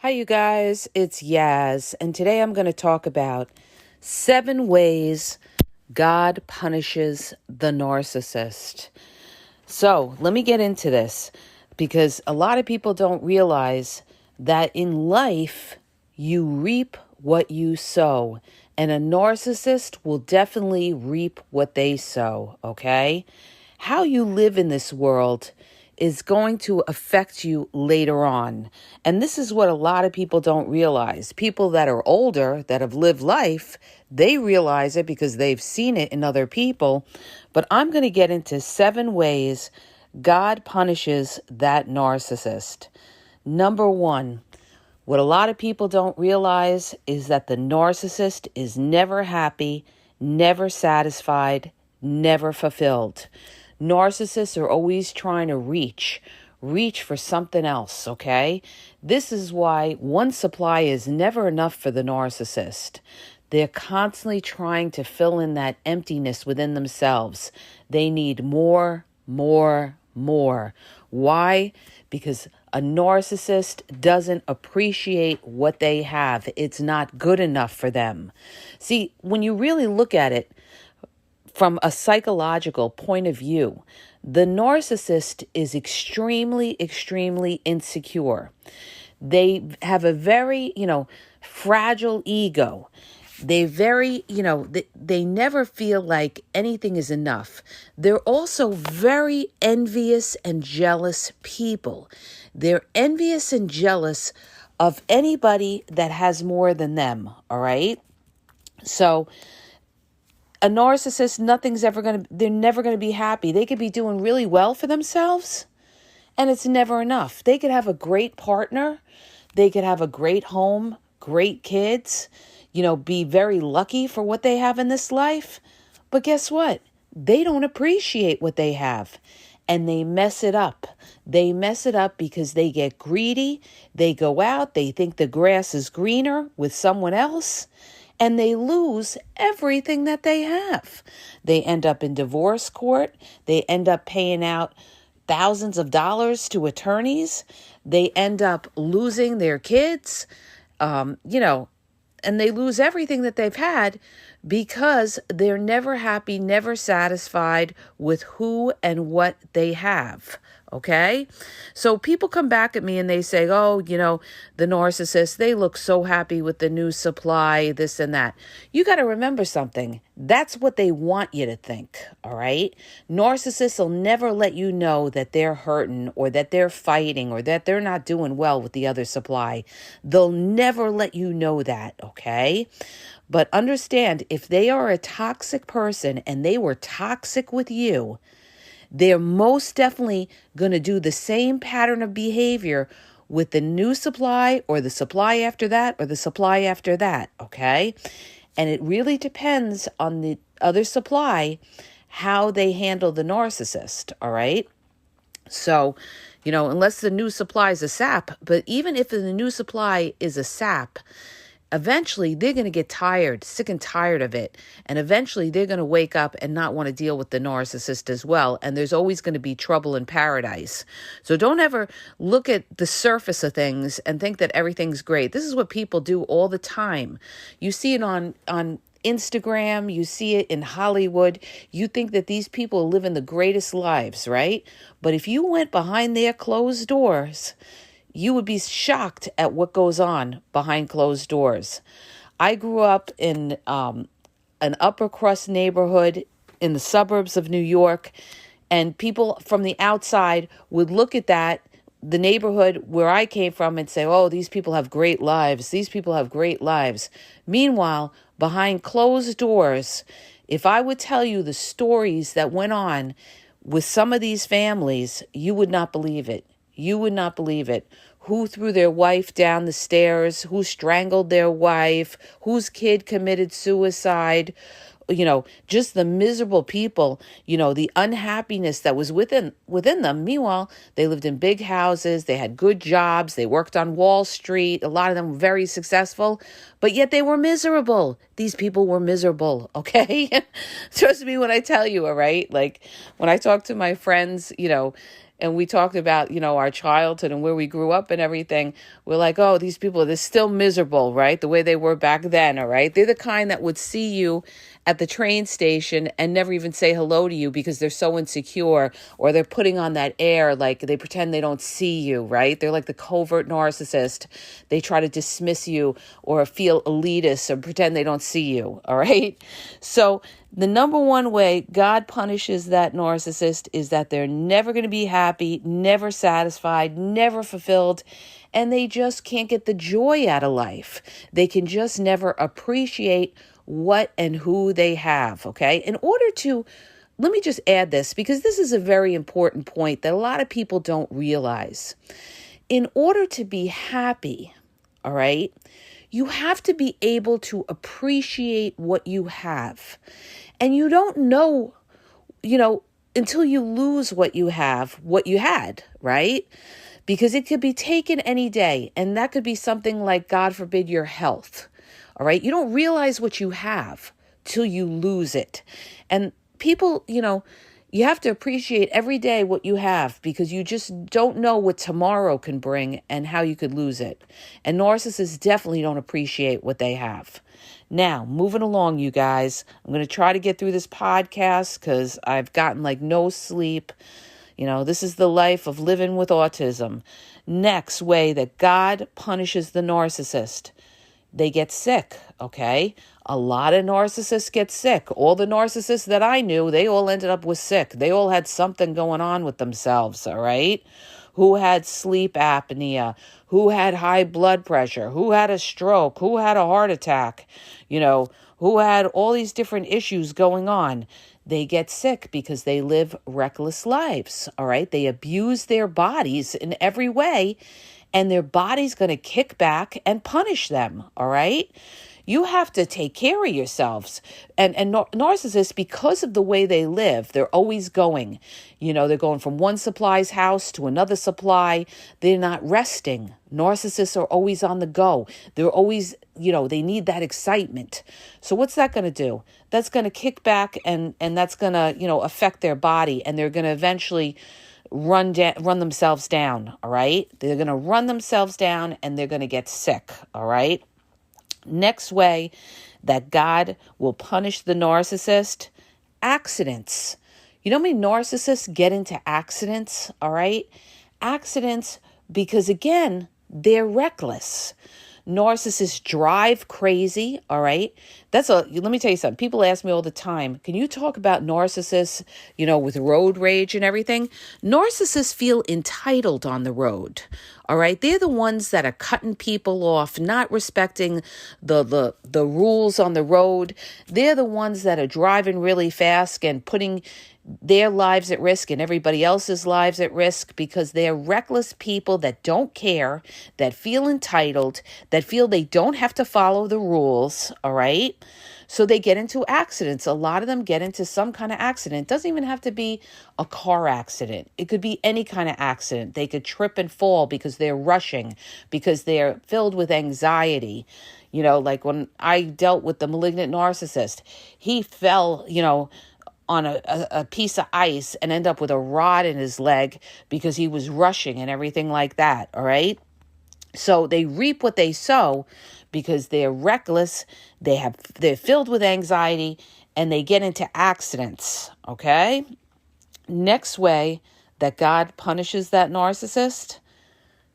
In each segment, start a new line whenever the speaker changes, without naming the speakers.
Hi, you guys. It's Yaz, and today I'm going to talk about 7 ways God punishes the narcissist. So, let me get into this because a lot of people don't realize that in life, you reap what you sow, and a narcissist will definitely reap what they sow, okay? How you live in this world is going to affect you later on. And this is what a lot of people don't realize. People that are older, that have lived life, they realize it because they've seen it in other people. But I'm going to get into 7 ways God punishes that narcissist. Number 1, what a lot of people don't realize is that the narcissist is never happy, never satisfied, never fulfilled. Narcissists are always trying to reach for something else, okay? This is why one supply is never enough for the narcissist. They're constantly trying to fill in that emptiness within themselves. They need more, more, more. Why? Because a narcissist doesn't appreciate what they have. It's not good enough for them. See, when you really look at it, from a psychological point of view, the narcissist is extremely, extremely insecure. They have a very, fragile ego. They never feel like anything is enough. They're also very envious and jealous people. They're envious and jealous of anybody that has more than them, all right? So, a narcissist, they're never going to be happy. They could be doing really well for themselves, and it's never enough. They could have a great partner. They could have a great home, great kids, be very lucky for what they have in this life. But guess what? They don't appreciate what they have, and they mess it up. They mess it up because they get greedy. They go out. They think the grass is greener with someone else, and they lose everything that they have. They end up in divorce court. They end up paying out thousands of dollars to attorneys. They end up losing their kids, and they lose everything that they've had because they're never happy, never satisfied with who and what they have. Okay? So people come back at me and they say, oh, the narcissist, they look so happy with the new supply, this and that. You got to remember something. That's what they want you to think. All right? Narcissists will never let you know that they're hurting or that they're fighting or that they're not doing well with the other supply. They'll never let you know that. Okay? But understand, if they are a toxic person and they were toxic with you, they're most definitely going to do the same pattern of behavior with the new supply or the supply after that or the supply after that, okay? And it really depends on the other supply, how they handle the narcissist, all right? So, unless the new supply is a sap, but even if the new supply is a sap, eventually they're going to get tired, sick and tired of it. And eventually they're going to wake up and not want to deal with the narcissist as well. And there's always going to be trouble in paradise. So don't ever look at the surface of things and think that everything's great. This is what people do all the time. You see it on Instagram, you see it in Hollywood. You think that these people live in the greatest lives, right? But if you went behind their closed doors, you would be shocked at what goes on behind closed doors. I grew up in an upper crust neighborhood in the suburbs of New York, and people from the outside would look at the neighborhood where I came from, and say, oh, these people have great lives. These people have great lives. Meanwhile, behind closed doors, if I would tell you the stories that went on with some of these families, you would not believe it. You would not believe it. Who threw their wife down the stairs, who strangled their wife, whose kid committed suicide, just the miserable people, the unhappiness that was within them. Meanwhile, they lived in big houses, they had good jobs, they worked on Wall Street, a lot of them were very successful, but yet they were miserable. These people were miserable, okay? Trust me when I tell you, all right? Like, when I talk to my friends, and we talked about, our childhood and where we grew up and everything, we're like, oh, these people, they're still miserable, right? The way they were back then, all right? They're the kind that would see you at the train station and never even say hello to you because they're so insecure, or they're putting on that air like they pretend they don't see you, right? They're like the covert narcissist. They try to dismiss you or feel elitist or pretend they don't see you, all right? So the number one way God punishes that narcissist is that they're never going to be happy, never satisfied, never fulfilled, and they just can't get the joy out of life. They can just never appreciate what and who they have, okay? Let me just add this, because this is a very important point that a lot of people don't realize. In order to be happy, all right, you have to be able to appreciate what you have. And you don't know, until you lose what you have, what you had, right? Because it could be taken any day. And that could be something like, God forbid, your health. All right. You don't realize what you have till you lose it. And people, you have to appreciate every day what you have, because you just don't know what tomorrow can bring and how you could lose it. And narcissists definitely don't appreciate what they have. Now, moving along, you guys, I'm going to try to get through this podcast because I've gotten no sleep. This is the life of living with autism. Next way that God punishes the narcissist. They get sick, okay? A lot of narcissists get sick. All the narcissists that I knew, they all ended up with sick. They all had something going on with themselves, all right? Who had sleep apnea, who had high blood pressure, who had a stroke, who had a heart attack, who had all these different issues going on. They get sick because they live reckless lives, all right? They abuse their bodies in every way, and their body's going to kick back and punish them, all right? You have to take care of yourselves. And narcissists, because of the way they live, they're always going. They're going from one supply's house to another supply. They're not resting. Narcissists are always on the go. They're always, they need that excitement. So what's that going to do? That's going to kick back and that's going to, affect their body, and they're going to eventually run themselves down, all right? They're going to run themselves down and they're going to get sick, all right? Next way that God will punish the narcissist, accidents. You know how many narcissists get into accidents, all right? Accidents because, again, they're reckless. Narcissists drive crazy, all right? Let me tell you something. People ask me all the time, can you talk about narcissists, with road rage and everything? Narcissists feel entitled on the road, all right? They're the ones that are cutting people off, not respecting the rules on the road. They're the ones that are driving really fast and putting their lives at risk and everybody else's lives at risk, because they're reckless people that don't care, that feel entitled, that feel they don't have to follow the rules, all right? So they get into accidents. A lot of them get into some kind of accident. It doesn't even have to be a car accident. It could be any kind of accident. They could trip and fall because they're rushing, because they're filled with anxiety. Like when I dealt with the malignant narcissist, he fell, on a piece of ice and end up with a rod in his leg because he was rushing and everything like that, all right? So they reap what they sow because they're reckless, they're filled with anxiety, and they get into accidents, okay? Next way that God punishes that narcissist,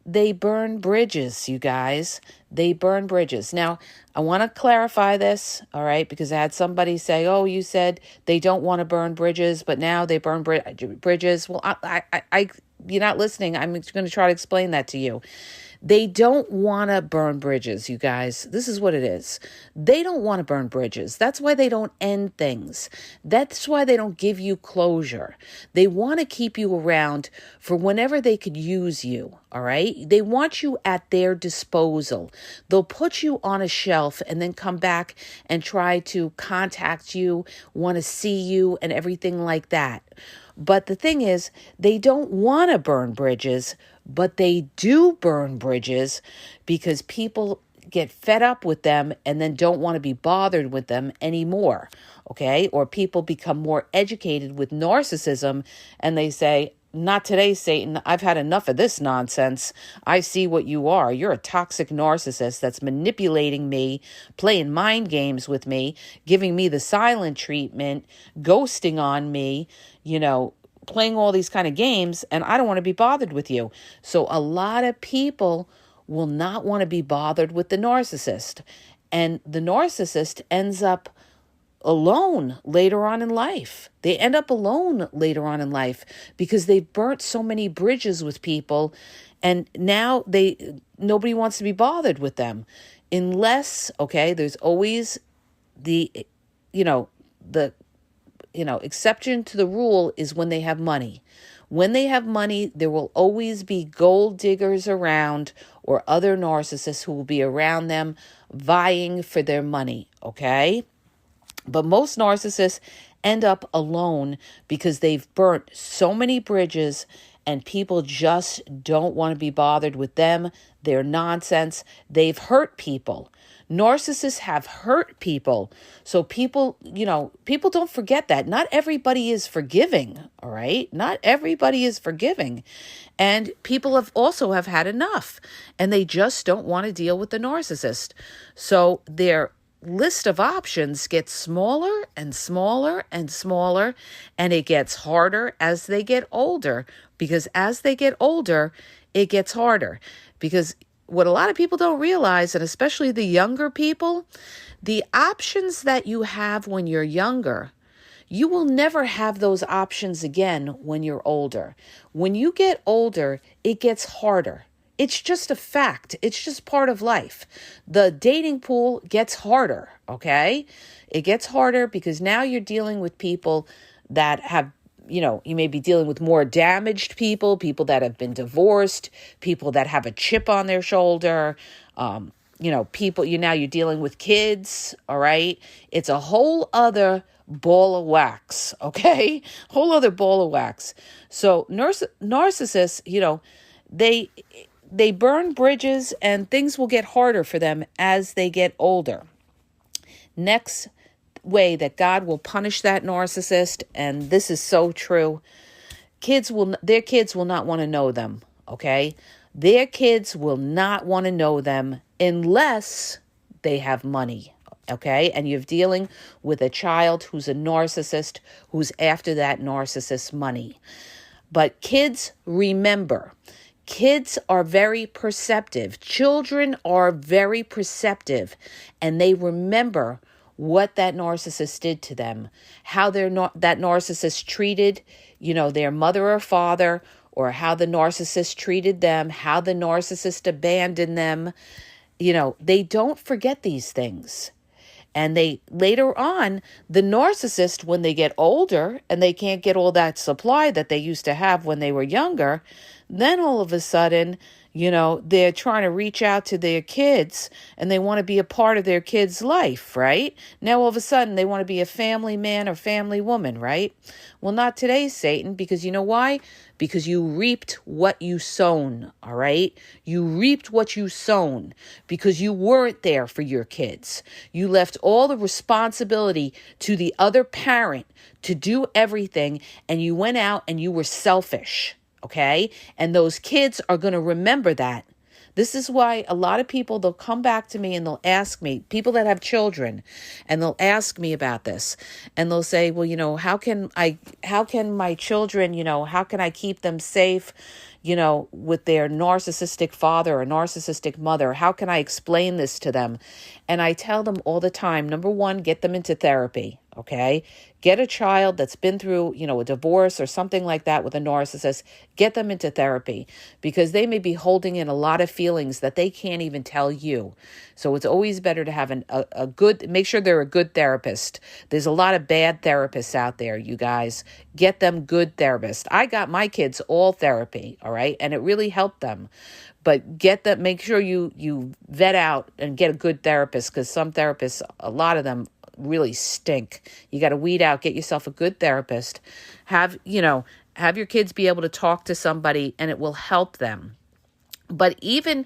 they burn bridges, you guys. They burn bridges. Now, I want to clarify this, all right, because I had somebody say, oh, you said they don't want to burn bridges, but now they burn bridges. Well, you're not listening. I'm going to try to explain that to you. They don't want to burn bridges, you guys. This is what it is. They don't want to burn bridges. That's why they don't end things. That's why they don't give you closure. They want to keep you around for whenever they could use you, all right? They want you at their disposal. They'll put you on a shelf and then come back and try to contact you, want to see you, and everything like that. But the thing is, they don't want to burn bridges, but they do burn bridges because people get fed up with them and then don't want to be bothered with them anymore, okay? Or people become more educated with narcissism and they say, not today, Satan. I've had enough of this nonsense. I see what you are. You're a toxic narcissist that's manipulating me, playing mind games with me, giving me the silent treatment, ghosting on me, playing all these kind of games, and I don't want to be bothered with you. So a lot of people will not want to be bothered with the narcissist. And the narcissist ends up alone later on in life. They end up alone later on in life because they've burnt so many bridges with people, and now nobody wants to be bothered with them unless, there's always the exception to the rule is when they have money. When they have money, there will always be gold diggers around or other narcissists who will be around them vying for their money, okay? But most narcissists end up alone because they've burnt so many bridges and people just don't want to be bothered with them. They're nonsense. They've hurt people. Narcissists have hurt people. So people don't forget that. Not everybody is forgiving, all right? Not everybody is forgiving. And people have had enough, and they just don't want to deal with the narcissist. So their list of options gets smaller and smaller and smaller, and it gets harder as they get older, because as they get older, it gets harder. Because what a lot of people don't realize, and especially the younger people, the options that you have when you're younger, you will never have those options again when you're older. When you get older, it gets harder. It's just a fact. It's just part of life. The dating pool gets harder, okay? It gets harder because now you're dealing with people that have, you may be dealing with more damaged people that have been divorced, people that have a chip on their shoulder, you're dealing with kids, all right? It's a whole other ball of wax, okay? Whole other ball of wax. So narcissists, they burn bridges and things will get harder for them as they get older. Next way that God will punish that narcissist, and this is so true, their kids will not want to know them, okay? Their kids will not want to know them unless they have money, okay? And you're dealing with a child who's a narcissist, who's after that narcissist's money. But kids, remember, kids are very perceptive. Children are very perceptive, and they remember what that narcissist did to them, how that narcissist treated, their mother or father, or how the narcissist treated them, how the narcissist abandoned them. They don't forget these things. And later on, the narcissist, when they get older and they can't get all that supply that they used to have when they were younger, then all of a sudden, they're trying to reach out to their kids and they want to be a part of their kids' life, right? Now, all of a sudden, they want to be a family man or family woman, right? Well, not today, Satan, because you know why? Because you reaped what you sown, all right? You reaped what you sown because you weren't there for your kids. You left all the responsibility to the other parent to do everything, and you went out and you were selfish. Okay? And those kids are going to remember that. This is why a lot of people, they'll come back to me and they'll ask me, people that have children, and they'll ask me about this. And they'll say, well, how can my children, how can I keep them safe, with their narcissistic father or narcissistic mother? How can I explain this to them? And I tell them all the time, number one, get them into therapy. Okay? Get a child that's been through, a divorce or something like that with a narcissist, get them into therapy because they may be holding in a lot of feelings that they can't even tell you. So it's always better to have make sure they're a good therapist. There's a lot of bad therapists out there, you guys. Get them good therapists. I got my kids all therapy, all right? And it really helped them. But make sure you vet out and get a good therapist because some therapists, a lot of them, really stink. You got to weed out, get yourself a good therapist. Have your kids be able to talk to somebody and it will help them. But even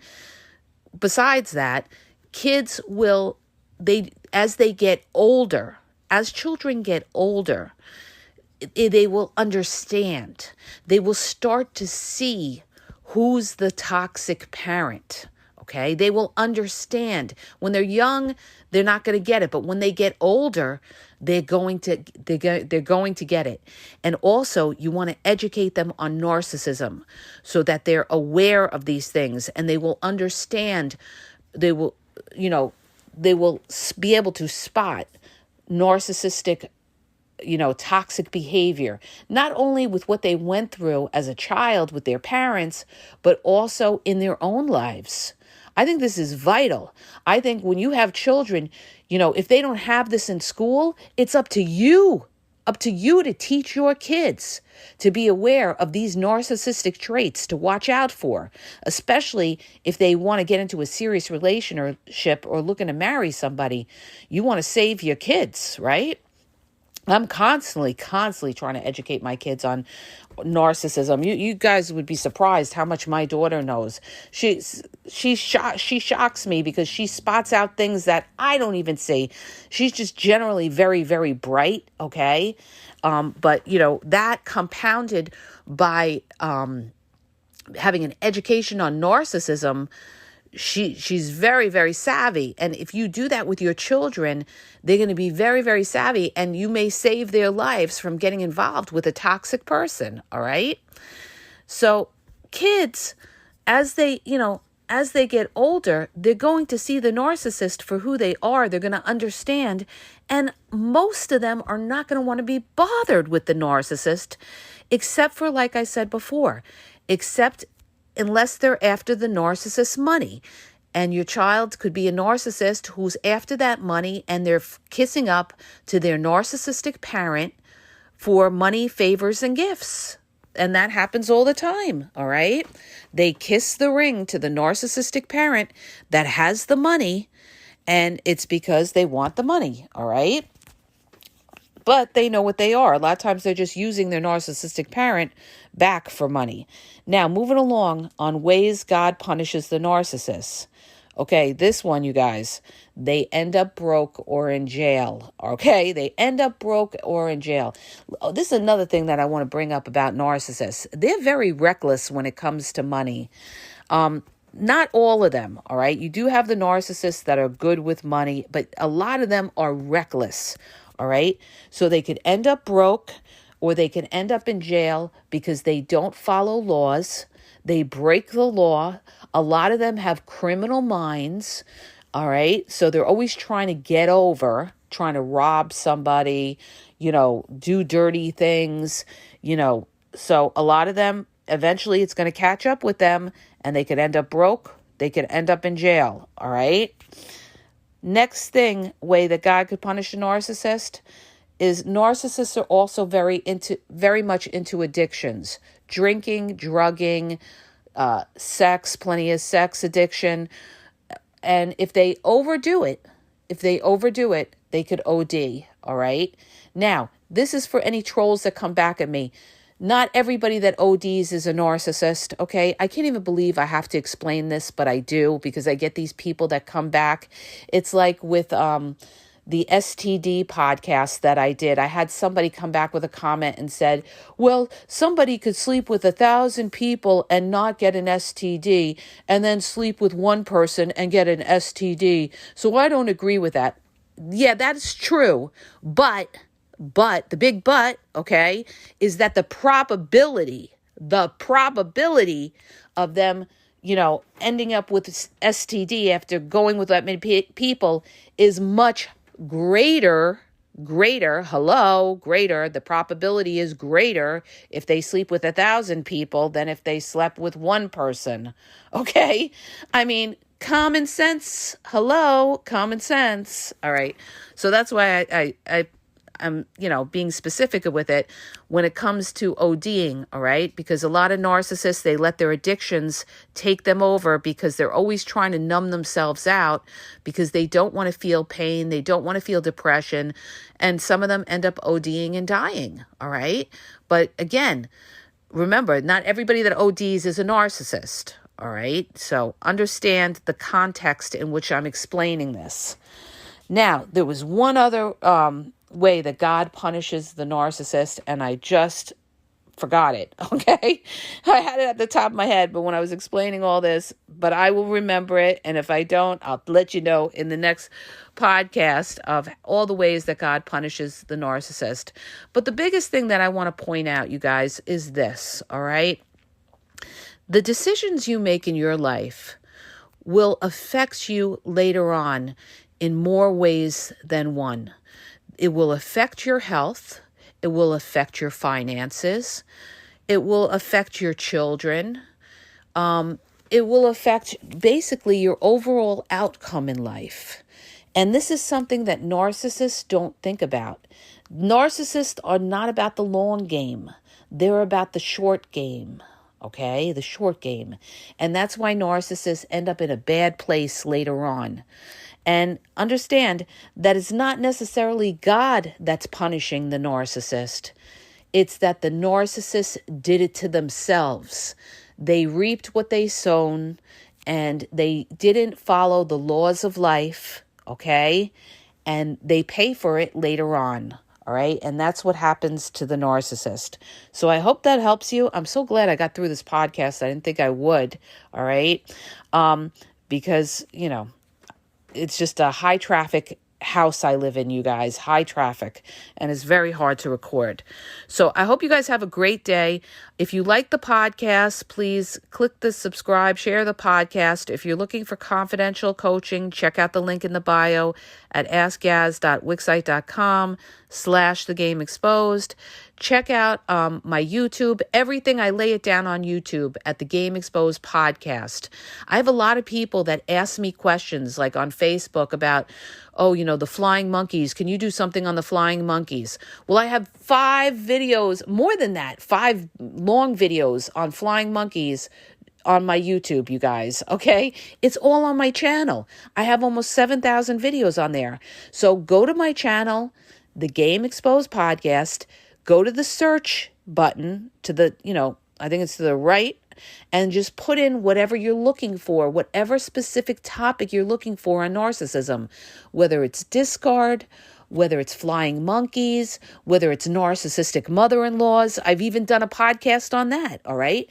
besides that, kids as children get older, they will understand. They will start to see who's the toxic parent. Okay, they will understand. When they're young, they're not going to get it, but when they get older, they're going to get it. And also, you want to educate them on narcissism so that they're aware of these things and they will understand. They will, they will be able to spot narcissistic, toxic behavior, not only with what they went through as a child with their parents, but also in their own lives. I think this is vital. I think when you have children, if they don't have this in school, it's up to you to teach your kids to be aware of these narcissistic traits to watch out for, especially if they want to get into a serious relationship or looking to marry somebody. You want to save your kids, right? I'm constantly trying to educate my kids on narcissism. You guys would be surprised how much my daughter knows. She shocks me because she spots out things that I don't even see. She's just generally very, very bright, okay? But, that compounded by having an education on narcissism, she's very, very savvy. And if you do that with your children, they're going to be very, very savvy, and you may save their lives from getting involved with a toxic person. All right. So kids, as they get older, they're going to see the narcissist for who they are. They're going to understand. And most of them are not going to want to be bothered with the narcissist, except for, like I said before, unless they're after the narcissist's money. And your child could be a narcissist who's after that money, and they're kissing up to their narcissistic parent for money, favors, and gifts. And that happens all the time, all right? They kiss the ring to the narcissistic parent that has the money, and it's because they want the money, all right? But they know what they are. A lot of times they're just using their narcissistic parent back for money. Now, moving along on ways God punishes the narcissist. Okay, this one, you guys, they end up broke or in jail. Okay, they end up broke or in jail. Oh, this is another thing that I want to bring up about narcissists. They're very reckless when it comes to money. Not all of them, all right? You do have the narcissists that are good with money, but a lot of them are reckless, all right? So they could end up broke or they can end up in jail because they don't follow laws. They break the law. A lot of them have criminal minds, all right? So they're always trying to get over, trying to rob somebody, do dirty things, So a lot of them, eventually it's going to catch up with them, and they could end up broke. They could end up in jail, all right? Next way that God could punish a narcissist is narcissists are also very much into addictions, drinking, drugging, sex, plenty of sex addiction. And if they overdo it, they could OD, all right? Now, this is for any trolls that come back at me. Not everybody that ODs is a narcissist, okay? I can't even believe I have to explain this, but I do, because I get these people that come back. It's like with the STD podcast that I did. I had somebody come back with a comment and said, well, somebody could sleep with 1,000 people and not get an STD, and then sleep with one person and get an STD. So I don't agree with that. Yeah, that's true, but the big but, okay, is that the probability of them, ending up with STD after going with that many people is much greater. The probability is greater if they sleep with 1,000 people than if they slept with one person. Okay? I mean, common sense. Common sense. All right. So that's why I'm, being specific with it when it comes to ODing, all right? Because a lot of narcissists, they let their addictions take them over because they're always trying to numb themselves out because they don't want to feel pain. They don't want to feel depression. And some of them end up ODing and dying, all right? But again, remember, not everybody that ODs is a narcissist, all right? So understand the context in which I'm explaining this. Now, there was one other way that God punishes the narcissist, and I just forgot it, okay? I had it at the top of my head, but when I was explaining all this, but I will remember it, and if I don't, I'll let you know in the next podcast of all the ways that God punishes the narcissist. But the biggest thing that I want to point out, you guys, is this, all right? The decisions you make in your life will affect you later on in more ways than one. It will affect your health. It will affect your finances. It will affect your children. It will affect basically your overall outcome in life. And this is something that narcissists don't think about. Narcissists are not about the long game. They're about the short game. Okay, the short game. And that's why narcissists end up in a bad place later on. And understand that it's not necessarily God that's punishing the narcissist. It's that the narcissist did it to themselves. They reaped what they sown, and they didn't follow the laws of life, okay? And they pay for it later on, all right? And that's what happens to the narcissist. So I hope that helps you. I'm so glad I got through this podcast. I didn't think I would, all right? Because, it's just a high traffic house I live in, you guys, high traffic, and it's very hard to record. So I hope you guys have a great day. If you like the podcast, please click the subscribe, share the podcast. If you're looking for confidential coaching, check out the link in the bio at askgaz.wixsite.com/thegameexposed. Check out my YouTube. Everything, I lay it down on YouTube at the Game Exposed podcast. I have a lot of people that ask me questions like on Facebook about, the flying monkeys. Can you do something on the flying monkeys? Well, I have 5 videos, more than that, 5 long videos on flying monkeys on my YouTube, you guys, okay? It's all on my channel. I have almost 7,000 videos on there. So go to my channel, the Game Exposed podcast, go to the search button to the, I think it's to the right, and just put in whatever you're looking for, whatever specific topic you're looking for on narcissism, whether it's discard, whether it's flying monkeys, whether it's narcissistic mother-in-laws. I've even done a podcast on that, all right?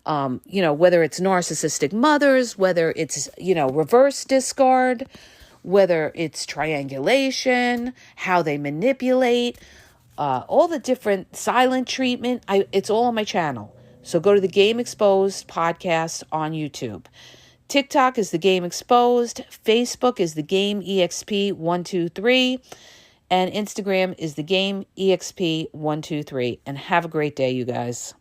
Whether it's narcissistic mothers, whether it's, reverse discard, whether it's triangulation, how they manipulate, all the different silent treatment. It's all on my channel. So go to the Game Exposed podcast on YouTube. TikTok is the Game Exposed. Facebook is the Game EXP123. And Instagram is the Game EXP123. And have a great day, you guys.